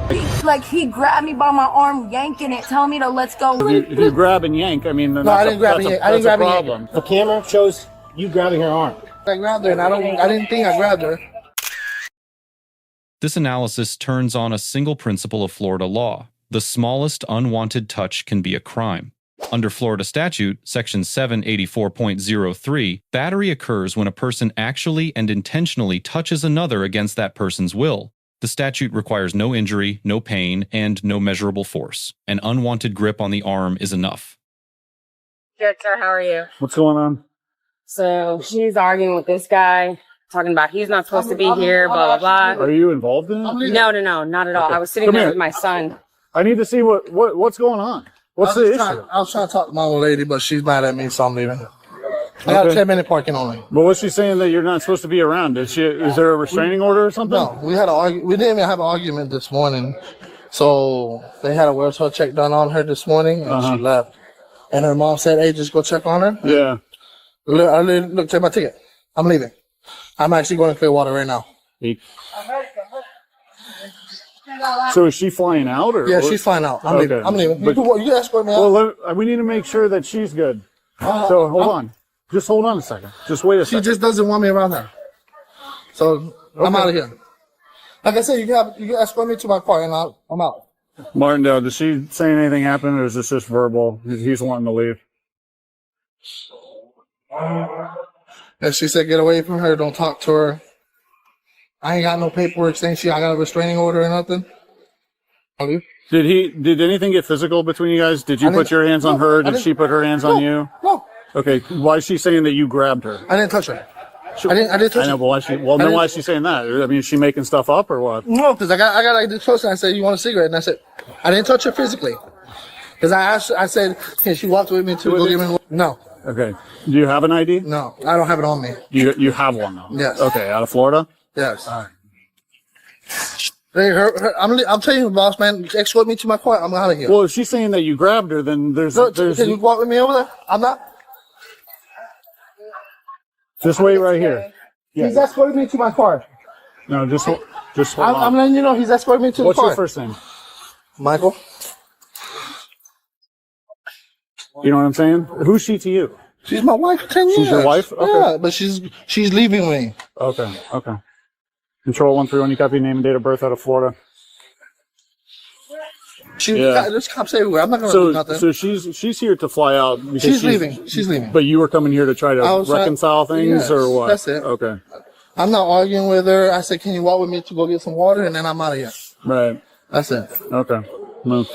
He grabbed me by my arm, yanking it, telling me to let's go. If you grab and yank, I mean, no, I didn't grab and yank. I didn't grab and yank. The camera shows you grabbing her arm. I grabbed her, and I didn't think I grabbed her. This analysis turns on a single principle of Florida law. The smallest unwanted touch can be a crime. Under Florida statute, section 784.03, battery occurs when a person actually and intentionally touches another against that person's will. The statute requires no injury, no pain, and no measurable force. An unwanted grip on the arm is enough. Good, sir. How are you? What's going on? So she's arguing with this guy, talking about he's not supposed to be here, blah, blah, blah. Are you involved in it? No, not at all. Okay. I was sitting there with my son. I need to see what's going on. What's the issue? I was trying to talk to my old lady, but she's mad at me, so I'm leaving. I got a 10-minute parking only. But what's she saying that you're not supposed to be around? Is there a restraining order or something? No, we didn't even have an argument this morning. So they had a welfare check done on her this morning, and she left. And her mom said, "Hey, just go check on her." Yeah. Look, check my ticket. I'm leaving. I'm actually going to Clearwater right now. So is she flying out, or? Yeah, she's flying out. I'm leaving. I'm leaving. But, you can escort me out. Well, we need to make sure that she's good. So hold on. Just hold on a second. Just wait a second. She just doesn't want me around her. So I'm out of here. Like I said, you can escort me to my car, and I'm out. Martindale, does she say anything happened, or is this just verbal? He's wanting to leave. And she said, "Get away from her. Don't talk to her." I ain't got no paperwork saying I got a restraining order or nothing. I'll leave. Did anything get physical between you guys? Did you put your hands on her? Did she put her hands on you? No. Okay. Why is she saying that you grabbed her? I didn't touch her. I didn't touch her. I know, but why is she saying that? I mean, is she making stuff up or what? No, because I got like this person. I said, "You want a cigarette?" And I said, I didn't touch her physically. Because I said, "Can she walk with me to go get me?" No. Okay. Do you have an ID? No, I don't have it on me. You have one though? Yes. Okay. Out of Florida? Yes. All right. Hey, I'm telling you, boss man, escort me to my car. I'm out of here. Well, if she's saying that you grabbed her, then there's. Can you walk with me over there? I'm not. Just wait right here. Yeah. He's escorting me to my car. No, just hold on. I'm letting you know he's escorting me to the car. What's your first name? Michael. You know what I'm saying? Who's she to you? She's my wife for 10 years. She's your wife? Okay. Yeah, but she's leaving me. Okay. Control 131, you copy name and date of birth out of Florida. There's cops everywhere. I'm not going to do nothing. So she's here to fly out. She's leaving. She's leaving. But you were coming here to try to reconcile things or what? That's it. Okay. I'm not arguing with her. I said, "Can you walk with me to go get some water?" And then I'm out of here. Right. That's it. Okay. No.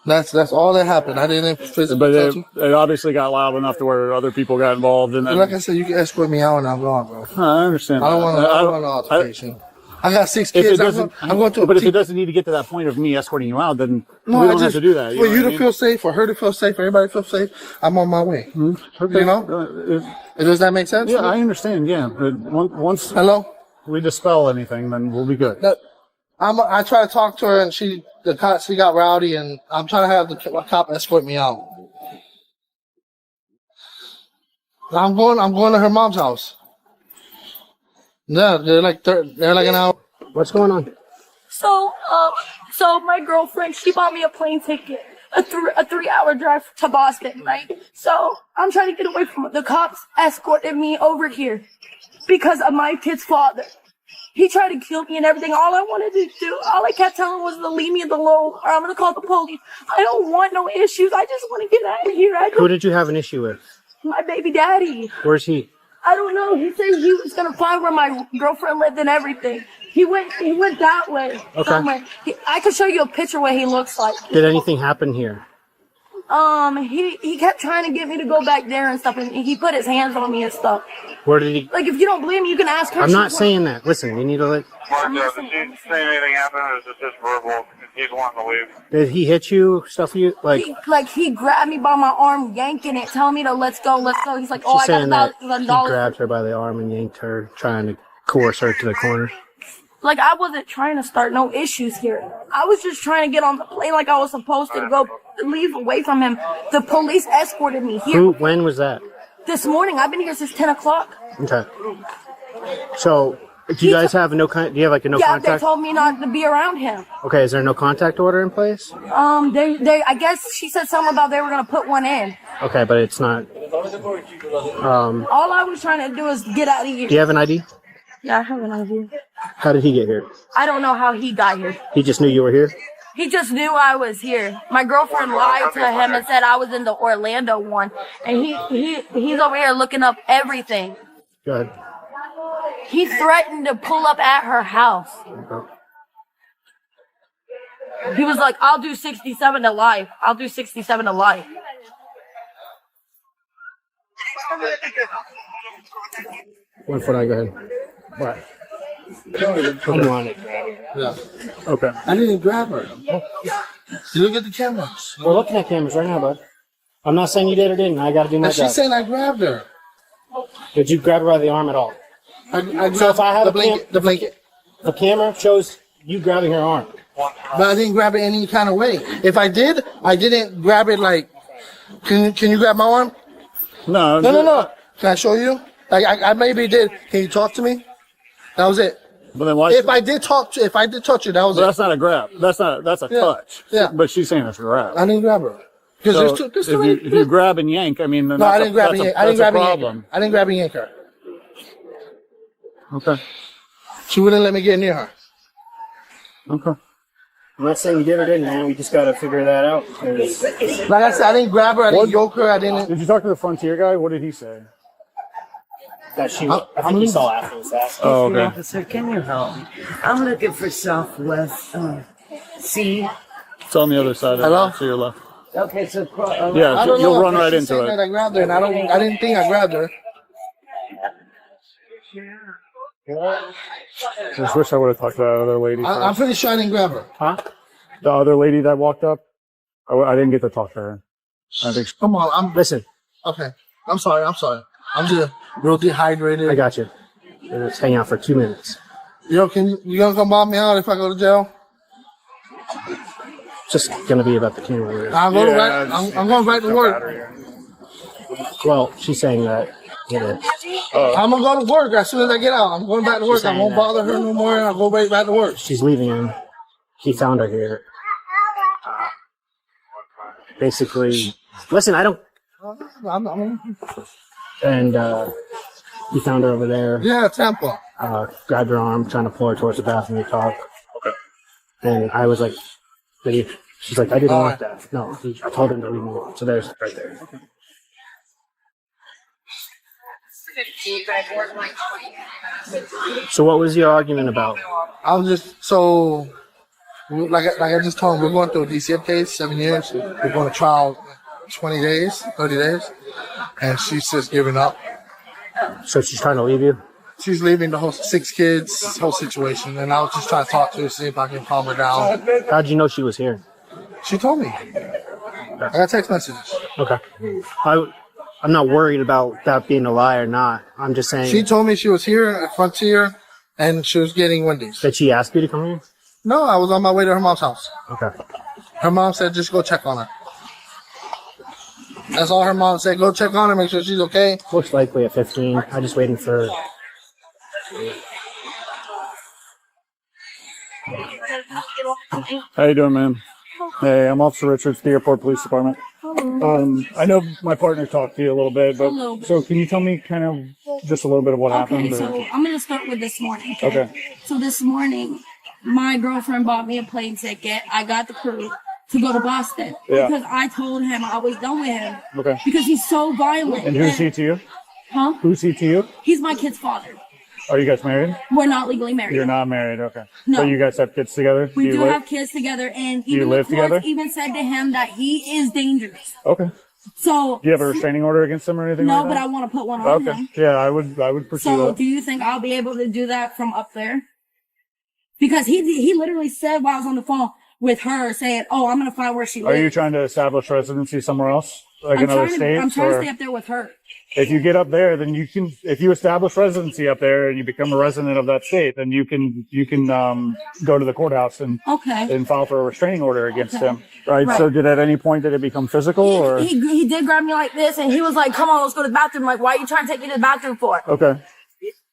That's all that happened. I didn't physically touch him. It obviously got loud enough to where other people got involved. And like I said, you can escort me out and I'm gone, bro. I understand. I don't want an altercation. I got 6 kids. I'm going to. But if it doesn't need to get to that point of me escorting you out, then we don't have to do that. For you to feel safe, for her to feel safe, for everybody to feel safe, I'm on my way. Okay. You know? Does that make sense? Yeah, I understand. Yeah, but once we dispel anything, then we'll be good. I try to talk to her, and she got rowdy, and I'm trying to have the cop escort me out. I'm going to her mom's house. Yeah, they're like an hour. What's going on? So my girlfriend, she bought me a plane ticket, a 3-hour drive to Boston, right? So I'm trying to get away from it. The cops escorted me over here because of my kid's father. He tried to kill me and everything. All I kept telling him was to leave me alone or I'm going to call the police. I don't want no issues. I just want to get out of here. Who did you have an issue with? My baby daddy. Where's he? I don't know. He said he was going to find where my girlfriend lived and everything. He went that way. Okay. Somewhere. I could show you a picture what he looks like. Did anything happen here? He kept trying to get me to go back there and stuff, and he put his hands on me and stuff. Where did he? Like, if you don't believe me, you can ask her. I'm not saying that. Listen, you need to let. Did she say anything happened, or is it just verbal? He's wanting to leave. Did he hit you? Stuff you like? He grabbed me by my arm, yanking it, telling me to let's go. He's like, She's saying that he $1,000. grabbed her by the arm and yanked her, trying to coerce her to the corner. Like, I wasn't trying to start no issues here. I was just trying to get on the plane like I was supposed to go leave away from him. The police escorted me here. When was that? This morning. I've been here since 10 o'clock. Okay. So, Do you guys have do you have like a no Yeah, they contact? told me not to be around him. Okay, is there no contact order in place? I guess she said something about they were gonna put one in. Okay, but it's not. All I was trying to do is get out of here. Do you have an ID? Yeah, I have an idea. How did he get here? I don't know how he got here. He just knew you were here? He just knew I was here. My girlfriend lied to him and said I was in the Orlando one, and he's over here looking up everything. Go ahead. He threatened to pull up at her house. He was like, I'll do 67 to life. I'll do 67 to life. One foot, I go ahead. What? Unwanted. Yeah. Okay. I didn't grab her. You look at the cameras. We're looking at cameras right now, bud. I'm not saying you did or didn't. I got to do my And job. she's saying I grabbed her. Did you grab her by the arm at all? I grabbed So if I have the a blanket. The blanket. The camera shows you grabbing her arm. But I didn't grab it any kind of way. If I did, I didn't grab it like. Can you grab my arm? No. No. Can I show you? Like I maybe did. Can you talk to me? That was it. But then why? If I did touch you, that was But it. that's not a grab. That's a touch. Yeah. But she's saying it's a grab. I didn't grab her. Because So there's if you grab and yank, I mean, then No, I that's didn't grab that's and a- yank. I didn't that's grab a and yank problem. her. I didn't grab and yank her. Okay. She wouldn't let me get near her. Okay. I'm not saying you did or didn't, man. We just got to figure that out. Like I said, I didn't grab her. I didn't yoke her. I didn't. Did you talk to the Frontier guy? What did he say? That she, I think he saw after this. Oh, okay. Officer, can you help me? I'm looking for Southwest C. It's on the other side. Hello? To your left. Okay, so Yeah, I don't you'll know. run right She's into saying it. that I grabbed her, and I didn't think I grabbed her. I just wish I would have talked to that other lady. I'm first. pretty sure I didn't grab her. Huh? The other lady that walked up? I didn't get to talk to her. I think. Come on, Listen, okay. I'm sorry. I'm just real dehydrated. I got you. Let's hang out for 2 minutes. Yo, you gonna come bomb me out if I go to jail? It's just going to be about the camera. I'm going right to work. Well, she's saying that. I'm gonna go to work as soon as I get out. I'm going back to work. I won't bother her no more, and I'll go right back to work. She's leaving him. He found her here. Basically, listen, I don't. And he found her over there. Yeah, Tampa. Grabbed her arm, trying to pull her towards the bathroom to talk. Okay. And I was like, she's like, I didn't want that. No, I told him to leave me alone. So there's right there. So what was your argument about? I was just so like I just told him, we're going through a DCF case, 7 years. We're going to trial 20 days, 30 days, and she's just giving up. So she's trying to leave you? She's leaving the whole 6 kids, whole situation, and I was just trying to talk to her, see if I can calm her down. How'd you know she was here? She told me. I got text messages. Okay. I'm not worried about that being a lie or not. I'm just saying. She told me she was here at Frontier, and she was getting Wendy's. Did she ask you to come here? No, I was on my way to her mom's house. Okay. Her mom said, just go check on her. That's all her mom said. Go check on her, make sure she's okay. Most likely at 15. I'm just waiting for. How you doing, man? Hey, I'm Officer Richards, the Airport Police Department. I know my partner talked to you a little bit, but so can you tell me kind of just a little bit of what happened? Okay, or- so I'm gonna start with this morning. Okay. So this morning, my girlfriend bought me a plane ticket. I got the crew to go to Boston Yeah. because I told him I was done with him Okay. because he's so violent. And who's he to you? Huh? Who's he to you? He's my kid's father. Are you guys married? We're not legally married. You're not married, okay. No. So you guys have kids together? We do live- have kids together, and you even live the courts together? even said to him that he is dangerous. Okay. So Do you have a restraining order against him or anything no, like but that? I want to put one on Okay. him. Yeah, I would pursue So that. do you think I'll be able to do that from up there? Because he literally said while I was on the phone with her saying, "Oh, I'm gonna find where she Are lives." you trying to establish residency somewhere else? Like another state? I'm trying to or stay up there with her. if you get up there, then you can, if you establish residency up there and you become a resident of that state, then you can go to the courthouse and Okay. file for a restraining order against Okay. him. Right? Right. So did at any point did it become physical or? He did grab me like this, and he was like, "Come on, let's go to the bathroom." I'm like, why are you trying to take me to the bathroom for? Okay.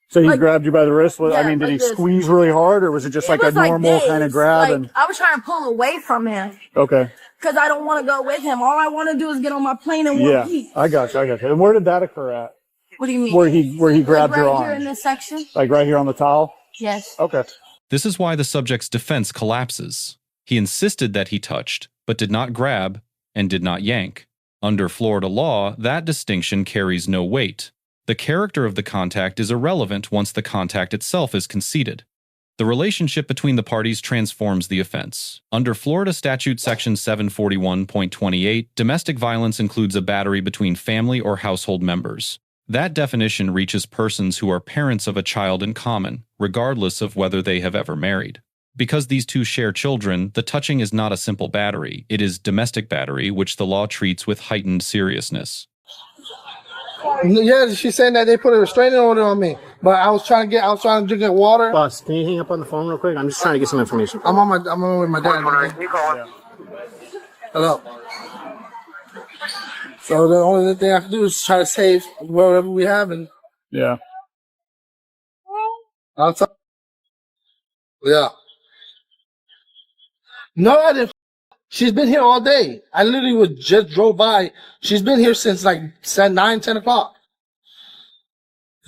So he Like- grabbed you by the wrist? I Yeah, mean, did he like this. squeeze really hard, or was it just like a normal kind of grab? Like, I was trying to pull away from him Okay. because I don't want to go with him. All I want to do is get on my plane and Yeah, one piece. I got you. And where did that occur at? What do you mean? Where he grabbed like your right here in arm? this section? Like right here on the towel? Yes. Okay. This is why the subject's defense collapses. He insisted that he touched, but did not grab and did not yank. Under Florida law, that distinction carries no weight. The character of the contact is irrelevant once the contact itself is conceded. The relationship between the parties transforms the offense. Under Florida Statute Section 741.28, domestic violence includes a battery between family or household members. That definition reaches persons who are parents of a child in common, regardless of whether they have ever married. Because these two share children, the touching is not a simple battery. It is domestic battery, which the law treats with heightened seriousness. Yeah, she's saying that they put a restraining order on me, but I was trying to drink water. Boss, can you hang up on the phone real quick? I'm just trying to get some information. I'm on with my dad. Can you call him? Hello. So the only thing I can do is try to save whatever we have, and Yeah. I'll talk. Yeah. No, I didn't. She's been here all day. I literally just drove by. She's been here since like 9, 10 o'clock.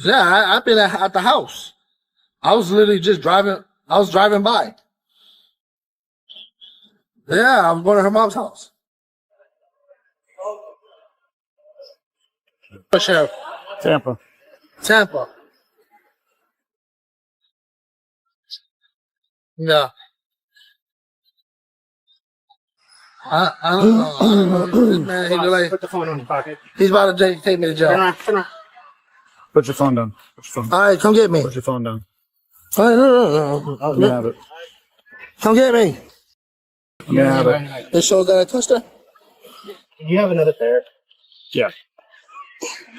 Yeah, I've been at the house. I was literally just driving. I was driving by. Yeah, I'm going to her mom's house. Sheriff. Tampa. Tampa. Yeah. I don't know. This man, he look like Put the phone on your pocket. he's about to take me to jail. Turn around. Put your phone down. All right, come get me. Put your phone down. All right, no. Let me have it. Come get me. Let me have it. It shows that I touched her. You have another pair? Yeah.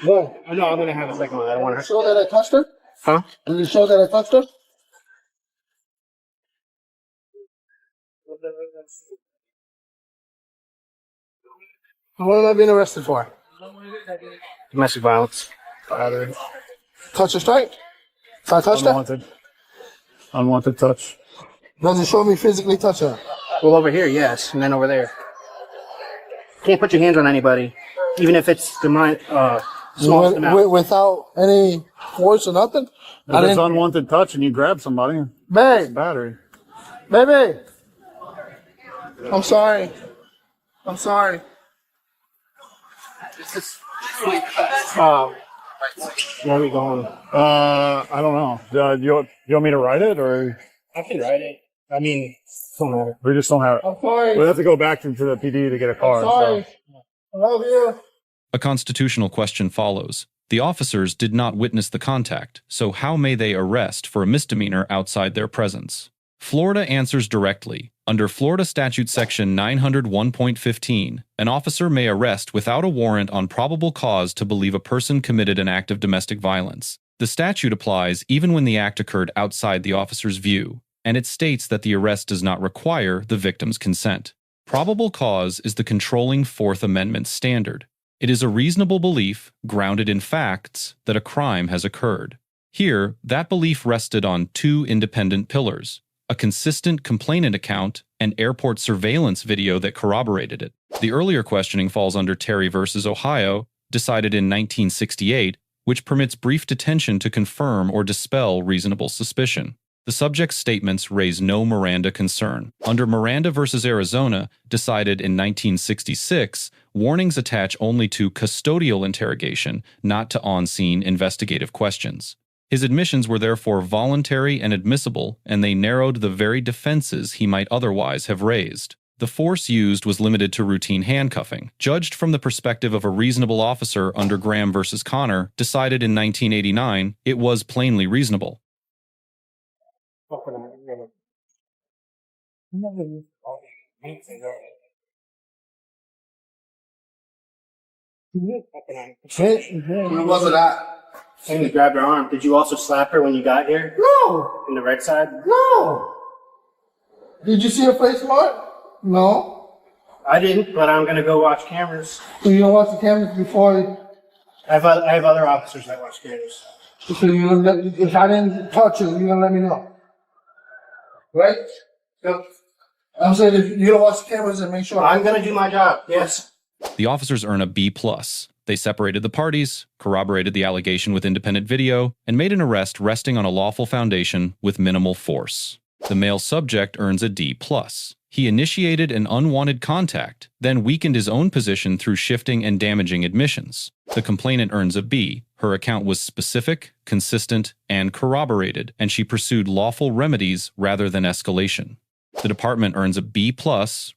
What? No, I'm gonna have a second one. I don't want her. Show that I touched her? Huh? Did it show that I touched her? What am I being arrested for? Domestic violence. Battery. Touch or strike? If I touched her? Unwanted. Unwanted touch. Does it show me physically touch her? Well, over here, yes, and then over there. Can't put your hands on anybody, even if it's the smallest amount. Without any force or nothing? If it's unwanted touch and you grab somebody, Babe, battery. baby. I'm sorry. I'm sorry. Where are we going? I don't know. You want me to write it, or I can write it. I mean, don't matter. we just don't have it? I'm sorry. We have to go back into the PD to get a car. Sorry. So. I love you. A constitutional question follows. The officers did not witness the contact, so how may they arrest for a misdemeanor outside their presence? Florida answers directly. Under Florida Statute Section 901.15, an officer may arrest without a warrant on probable cause to believe a person committed an act of domestic violence. The statute applies even when the act occurred outside the officer's view, and it states that the arrest does not require the victim's consent. Probable cause is the controlling Fourth Amendment standard. It is a reasonable belief, grounded in facts, that a crime has occurred. Here, that belief rested on two independent pillars: a consistent complainant account and airport surveillance video that corroborated it. The earlier questioning falls under Terry v. Ohio, decided in 1968, which permits brief detention to confirm or dispel reasonable suspicion. The subject's statements raise no Miranda concern. Under Miranda v. Arizona, decided in 1966, warnings attach only to custodial interrogation, not to on-scene investigative questions. His admissions were therefore voluntary and admissible, and they narrowed the very defenses he might otherwise have raised. The force used was limited to routine handcuffing. Judged from the perspective of a reasonable officer under Graham v. Connor, decided in 1989, it was plainly reasonable. Where was it at? And you grabbed her arm. Did you also slap her when you got here? No. In the right side? No. Did you see her face mark? No. I didn't, but I'm gonna go watch cameras. So you don't watch the cameras before? I have other officers that watch cameras. So if I didn't touch you, you're gonna let me know, right? Yep. I'm saying if you're gonna watch the cameras and make sure. I'm gonna do my job. Yes. The officers earn a B+. They separated the parties, corroborated the allegation with independent video, and made an arrest resting on a lawful foundation with minimal force. The male subject earns a D+. He initiated an unwanted contact, then weakened his own position through shifting and damaging admissions. The complainant earns a B. Her account was specific, consistent, and corroborated, and she pursued lawful remedies rather than escalation. The department earns a B+,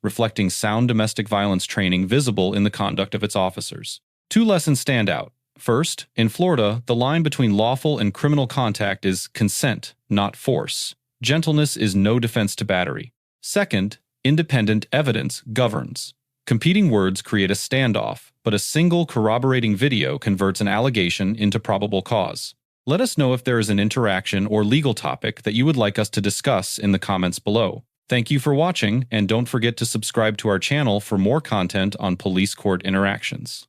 reflecting sound domestic violence training visible in the conduct of its officers. 2 lessons stand out. First, in Florida, the line between lawful and criminal contact is consent, not force. Gentleness is no defense to battery. Second, independent evidence governs. Competing words create a standoff, but a single corroborating video converts an allegation into probable cause. Let us know if there is an interaction or legal topic that you would like us to discuss in the comments below. Thank you for watching, and don't forget to subscribe to our channel for more content on police court interactions.